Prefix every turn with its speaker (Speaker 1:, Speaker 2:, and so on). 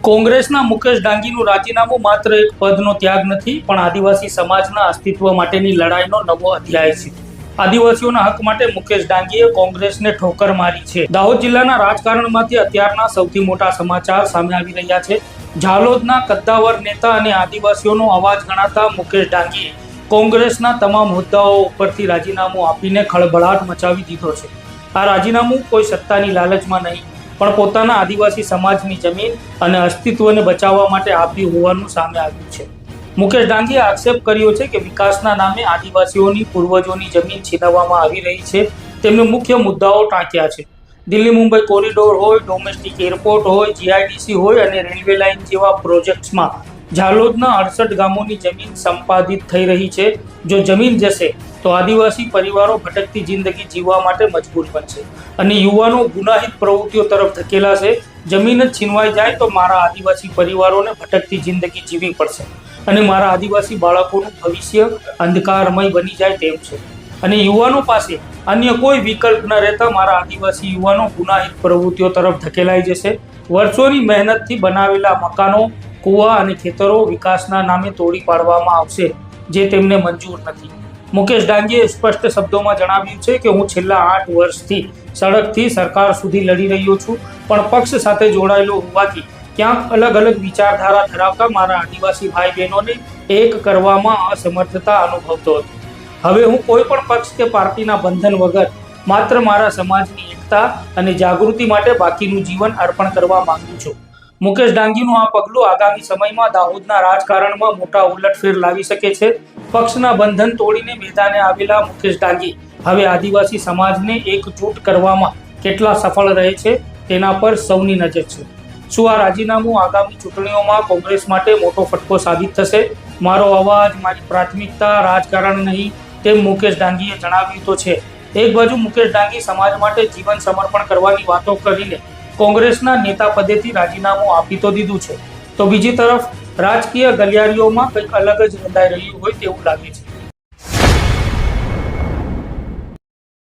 Speaker 1: કોંગ્રેસના મુકેશ ડાંગીનું રાજીનામું માત્ર એક પદનો ત્યાગ નથી, પણ આદિવાસી સમાજના અસ્તિત્વ માટેની લડાઈનો નવો અધ્યાય છે. આદિવાસીઓના હક માટે મુકેશ ડાંગીએ કોંગ્રેસને ઠોકર મારી છે. દાહોદ જિલ્લાના રાજકારણમાંથી અત્યારના સૌથી મોટા સમાચાર સામે આવી રહ્યા છે. ઝાલોદના કદ્દાવર નેતા અને આદિવાસીઓનો અવાજ ગણાતા મુકેશ ડાંગીએ કોંગ્રેસના તમામ હોદ્દાઓ ઉપરથી રાજીનામું આપીને ખળભળાટ મચાવી દીધો છે. આ રાજીનામું કોઈ સત્તાની લાલચમાં નહીં, પણ પોતાના આદિવાસી સમાજની જમીન અને અસ્તિત્વને બચાવવા માટે આપ્યું હોવાનું સામે આવ્યું છે. મુકેશ ડાંગીએ આક્ષેપ કર્યો છે કે વિકાસના નામે આદિવાસીઓની પૂર્વજોની જમીન છીનવવામાં આવી રહી છે. તેમને મુખ્ય મુદ્દાઓ ટાંક્યા છે. દિલ્હી મુંબઈ કોરિડોર હોય, ડોમેસ્ટિક એરપોર્ટ હોય, જીઆઈડીસી હોય અને રેલવે લાઇન જેવા પ્રોજેક્ટ્સમાં ઝાલોદના 68 ગામોની જમીન સંપાદિત થઈ રહી છે. જો જમીન જશે તો આદિવાસી પરિવારો ભટકતી જિંદગી જીવવા માટે મજબૂર બનશે અને યુવાનો ગુનાહિત પ્રવૃત્તિઓ તરફ ધકેલાશે. જમીન જ છીનવાઈ જાય તો મારા આદિવાસી પરિવારોને ભટકતી જિંદગી જીવવી પડશે અને મારા આદિવાસી બાળકોનું ભવિષ્ય અંધકારમય બની જાય તેમ છે. અને યુવાનો પાસે અન્ય કોઈ વિકલ્પ ન રહેતા મારા આદિવાસી યુવાનો ગુનાહિત પ્રવૃત્તિઓ તરફ ધકેલાઈ જશે. વર્ષોની મહેનતથી બનાવેલા મકાનો, કુવા અને ખેતરો વિકાસના નામે તોડી પાડવામાં આવશે, જે તેમને મંજૂર નથી. મુકેશ ડાંગીએ સ્પષ્ટ શબ્દોમાં જણાવ્યું છે કે હું છેલ્લા 8 વર્ષથી સડકથી સરકાર સુધી લડી રહ્યો છું, પણ પક્ષ સાથે જોડાયેલો હોવાથી ક્યાંક અલગ અલગ વિચારધારા ધરાવતા મારા આદિવાસી ભાઈ બહેનોને એક કરવામાં અસમર્થતા અનુભવતો હતો. હવે હું કોઈ પણ પક્ષ કે પાર્ટીના બંધન વગર માત્ર મારા સમાજની એકતા અને જાગૃતિ માટે બાકીનું જીવન અર્પણ કરવા માંગુ છું. મુકેશ ડાંગીનું આ પગલું આગામી સમયમાં દાહોદના રાજકારણમાં મોટા ઉલટફેર લાવી શકે છે. પક્ષના બંધન તોડીને મેદાને આવેલા મુકેશ ડાંગી હવે આદિવાસી સમાજને એકજૂટ કરવામાં કેટલા સફળ રહે છે તેના પર સૌની નજર છે. શું આ રાજીનામું આગામી ચૂંટણીઓમાં કોંગ્રેસ માટે મોટો ફટકો સાબિત થશે? મારો અવાજ, મારી પ્રાથમિકતા રાજકારણ નહીં, તેમ મુકેશ ડાંગીએ જણાવ્યું તો છે. એક બાજુ મુકેશ ડાંગી સમાજ માટે જીવન સમર્પણ કરવાની વાતો કરીને કોંગ્રેસના નેતા પદેથી રાજીનામું આપી તો દીધું છે, તો બીજી તરફ રાજકીય ગલિયારીઓમાં કંઈક અલગ જ રંધાઈ રહ્યું હોય તેવું લાગે છે.